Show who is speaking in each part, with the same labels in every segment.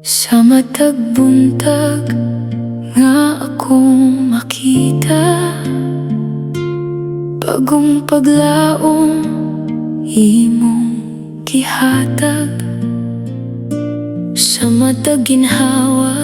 Speaker 1: Sa matag buntag nga akong makita, bagong paglaom imong gihatag. Sa matag ginhawa,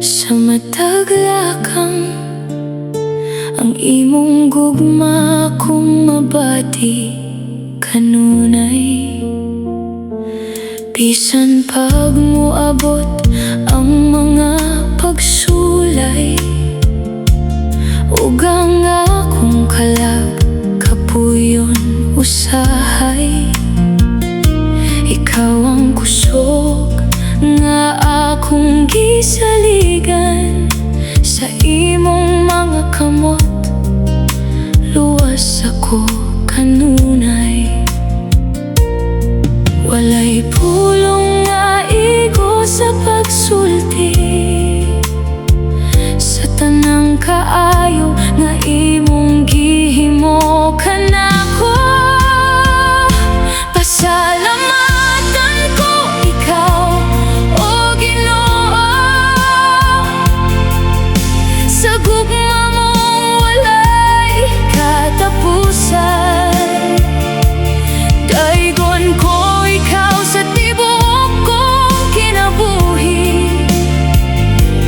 Speaker 1: sa matag lakang, ang imong gugma kung mabati kanunay. Bisan pag moabot ang mga pagsulay, ug ang akong kalag kapuyon usahay. Ikaw ang kusog nga akong gisaligan, sa imong mga kamot luwas ako kanunay. Walay pulong nga igo sa pagsulti, sa tanang kaayo nga imong gihimo kanako. Pasalamatan ko ikaw, o Ginoo, sa gugma mong walay katapusan. Daigon ko sa tibuok kong kinabuhi,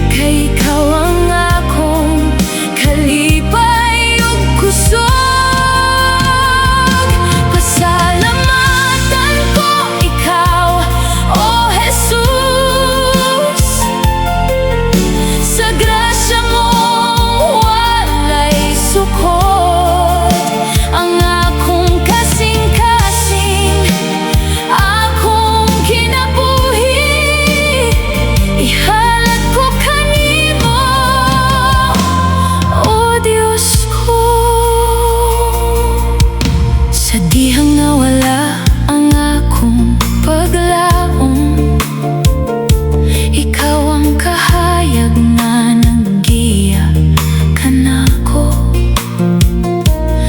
Speaker 1: kay ikaw ang akong kalipay ug kusog. Pasalamatan ko ikaw, o Jesus, sa grasya mong walay sukot. Ang akong kasing-kasing, akong kinabuhi, ihalad ko kanimo, o Diyos ko. Sa dihang nawala ang akong paglaom, ikaw ang kahayag na naggiya kanako.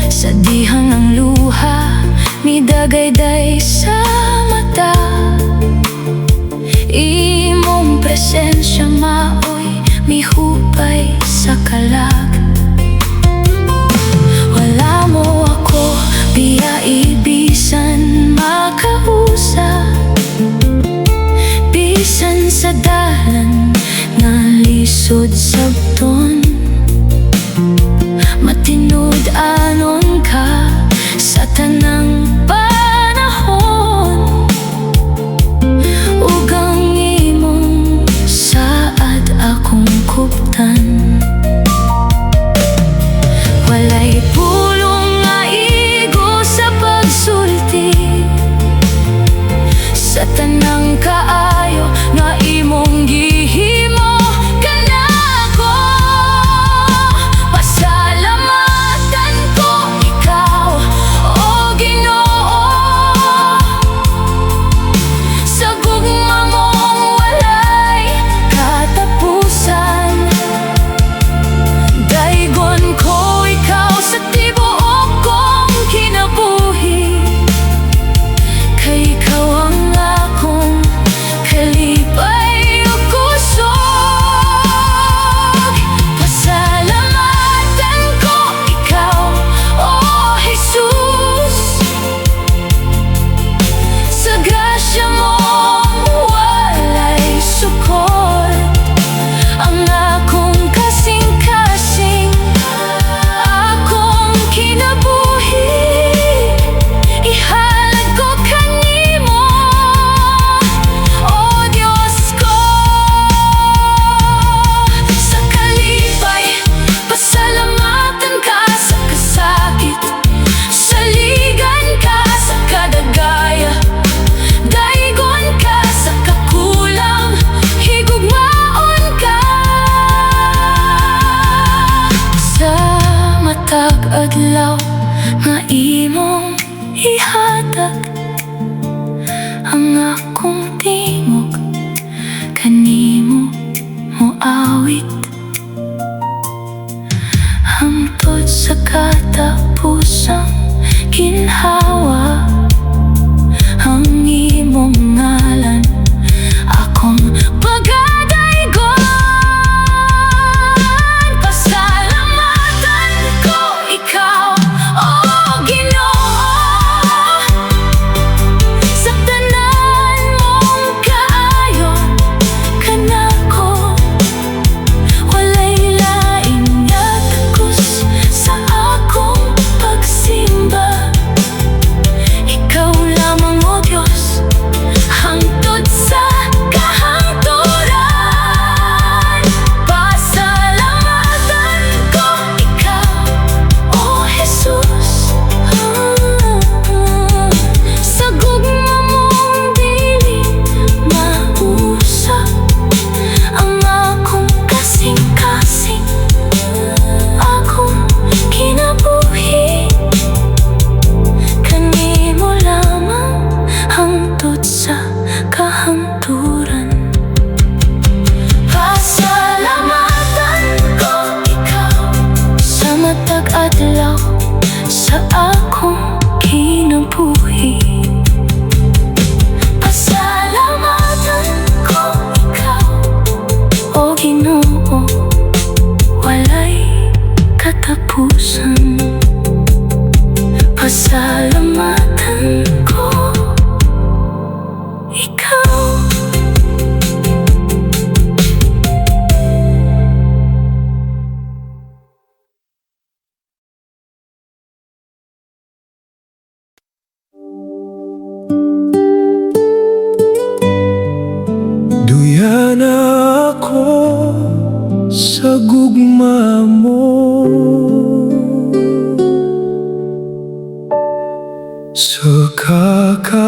Speaker 1: Sa dihang ang luha midagayday sa mata, imong presensya maoy mihupay sa kalag. Wala mo ako biyai bisan makausap, bisan sa dalan nga lisod sabton. Matinud anon ka sa tanang panahon, ug ang imong saad akong kuptan. Walay pulong nga igo sa pagsulti, sa tanang kaayo nga imong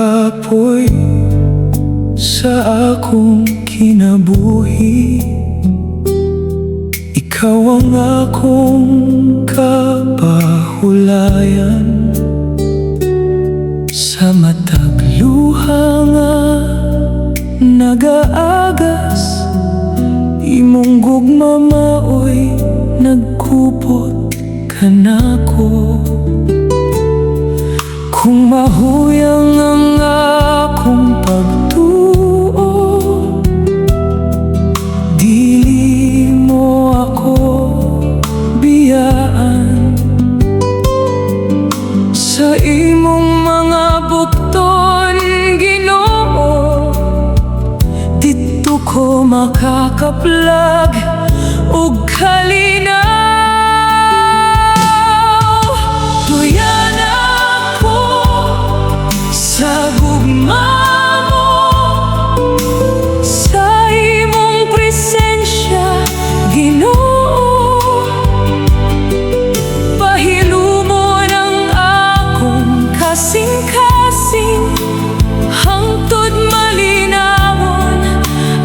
Speaker 2: kapoy sa akong kinabuhi. Ikaw ang akong kapahulayan, sa matag luha nga nagaagas. Imong gugma maoy nagkupot ka nako. Kung mahuyang ang akong pagtuo, dili mo ako biyaan. Sa imong mga bukton, Ginoo, dito ko makakaplag ug kalinaw. Tuyan ako sa gugma mo, sa imong presensya, Ginoo. Pahilumon ang akong kasing-kasing, hangtod malinawon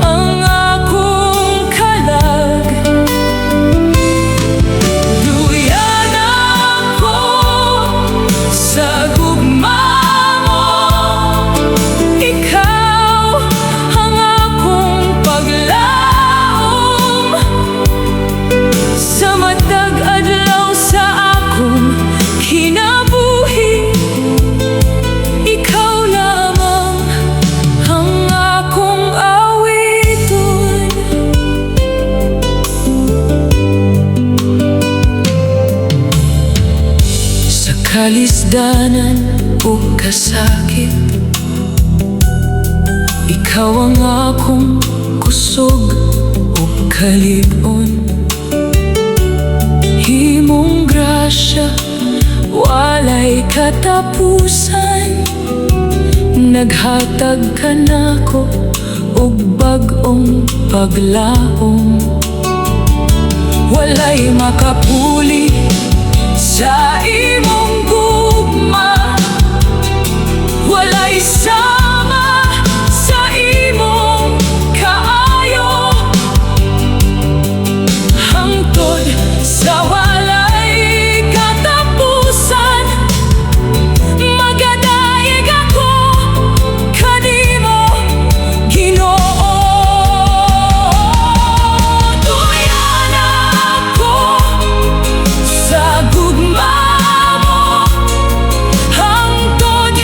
Speaker 2: ang akong kalag. Duyan ako sa gugma mo, ikaw ang akong paglaom. Sa matag adlaw sa akong kinabuhi, ikaw lamang ang akong awiton. Sa kalisdanan o kasakit, ikaw ang akong kusog o kalipon. Himong grasya walay katapusan, naghatag ka nako og bag-ong paglaom. Walay makapuli sa imong gugma, walay sama sa imong kaayo. Hangtod sa walay katapusan, magadaig ako kanimo, Ginoo. Tuyan ako sa gugma mo, hangtod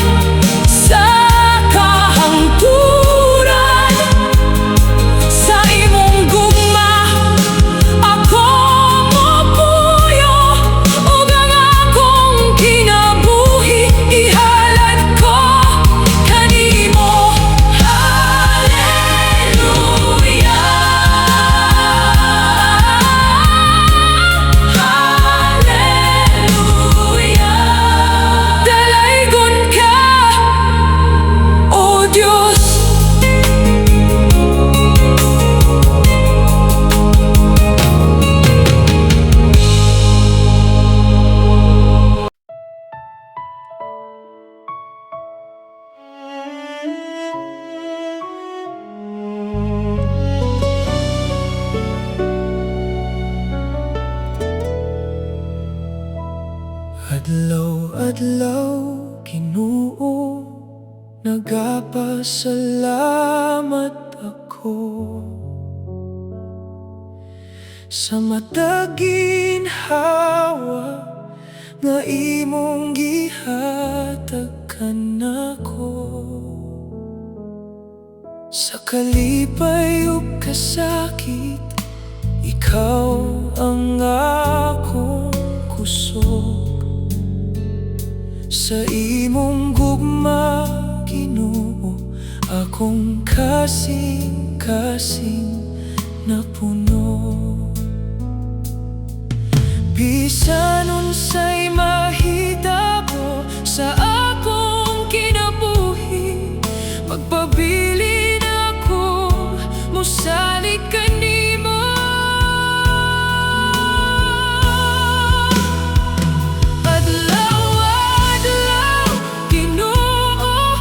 Speaker 2: sa kahangturan. Sa imong gugma ako mopuyo, ug ang akong kinabuhi ihalad ko kanimo. Hallelujah, hallelujah. Dalaygon ka, O Diyos. Adlaw-adlaw, Ginoo, nagapasalamat ako sa matag ginhawa nga imong gihatag kanako. Sa kalipay ug kasakit, ikaw ang akong kusog. Sa imong gugma, Ginoo, akong kasing-kasing na puno. Bisan unsay mahitabo sa akong kinabuhi, magpabilin ako mosalig kanimo. Adlaw-adlaw, Ginoo,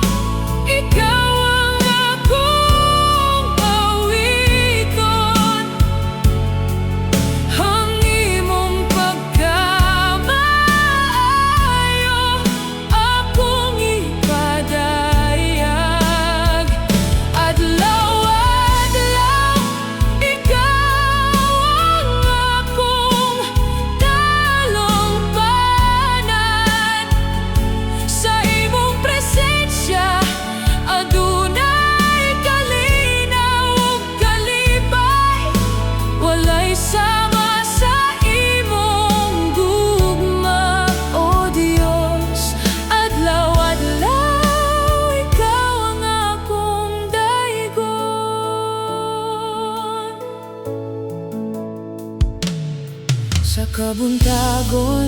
Speaker 2: kabuntagon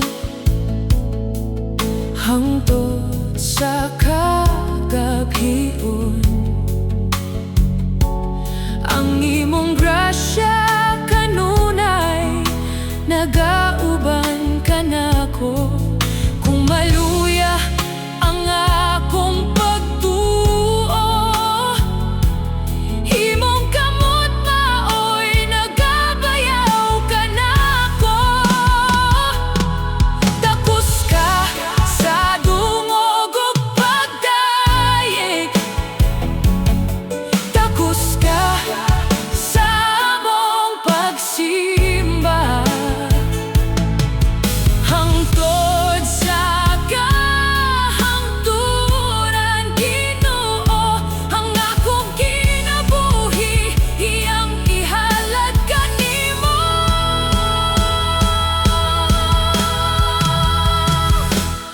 Speaker 2: hangtod sa kagabhion. Ang imong grasya kanunay nagauban ka nako. Kung maluya ang akong pagtuo, imong kamot maoy nagabayaw ka nako. Takos ka sa dungog ug pagdayeg, takos ka sa among pagsimba. Hangtod sa kahangturan, Ginoo, ang akong kinabuhi iyang ihalad kanimo.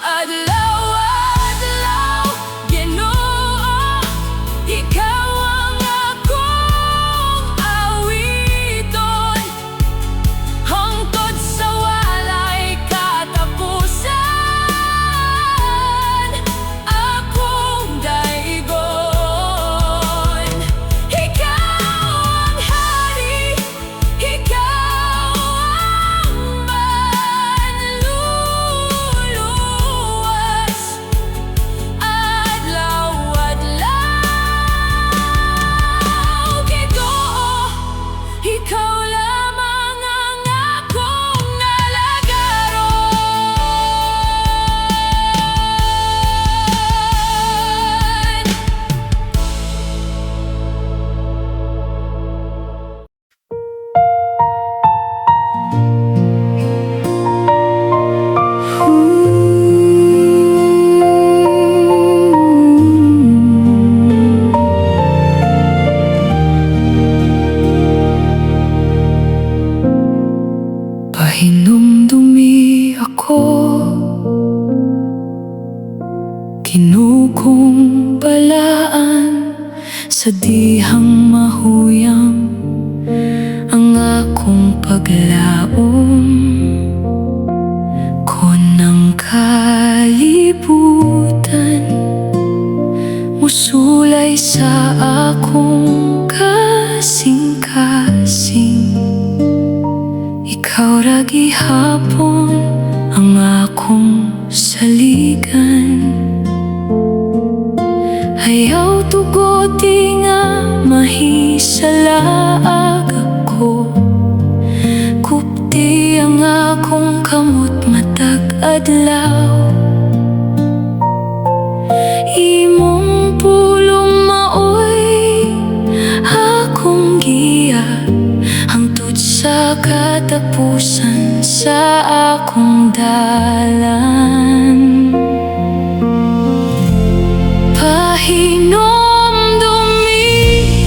Speaker 2: Adlaw-adlaw, Ginoo, ikaw ang akong awiton. Hangtod sa walay katapusan, akong daigon. Ikaw ang hari, ikaw ang manluluwas. Adlaw-adlaw, Ginoo, ikaw lamang ang akong alagaron. Pahinumdumi ako, kinukong balaan sa dihang mahuyang ang akong paglaom. Konang kalibutan, musulay sa akong kasing-kasing. Ikaw ra gihapon ang akong saligan. Ayaw tugoti nga mahisalaag ako. Kupti ang akong kamot matag adlaw. Imong pulong maoy akong giya, hangtod sa katapusan sa akong dalan. Pahinumdumi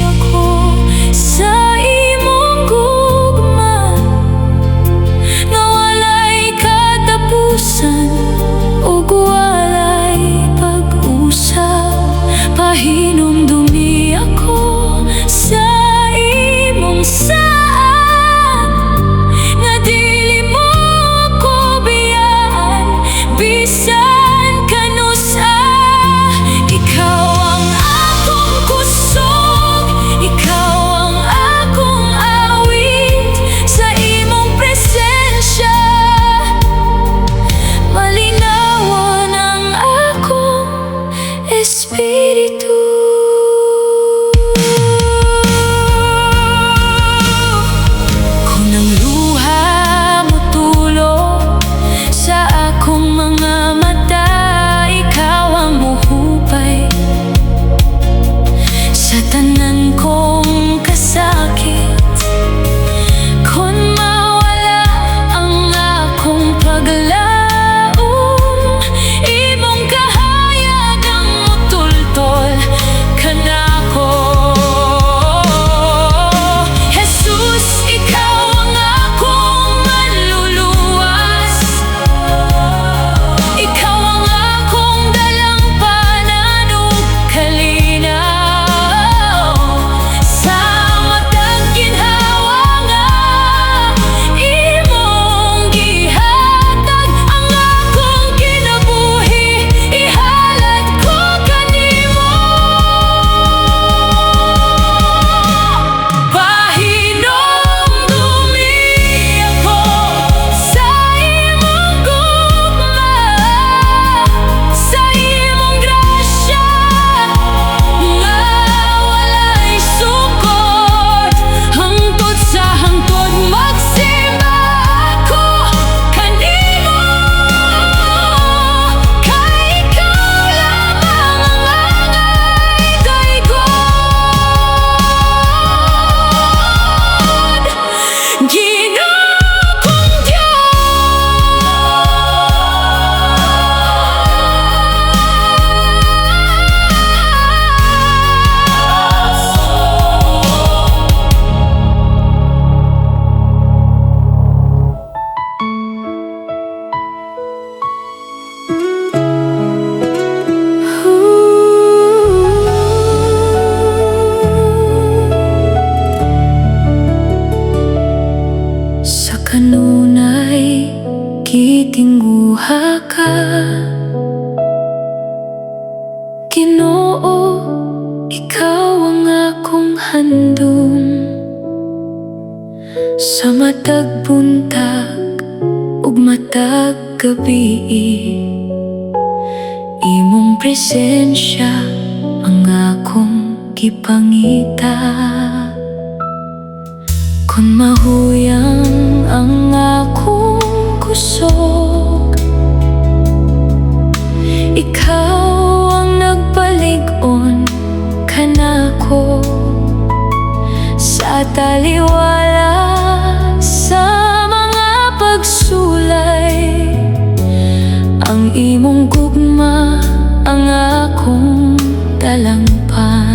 Speaker 2: ako sa imong gugma, nga walay katapusan ug walay pag-usab. Pahinumdumi ako sa imong saad, nga dili mo ako biyaan Ikaw ang akong handom sa matag buntag ug matag gabi. Imong presensya ang akong gipangita. Kung mahuyang ang akong kusog, ikaw ang nagpalig-on kanako sa taliwala sa mga pagsulay. Ang imong gugma ang akong talampan.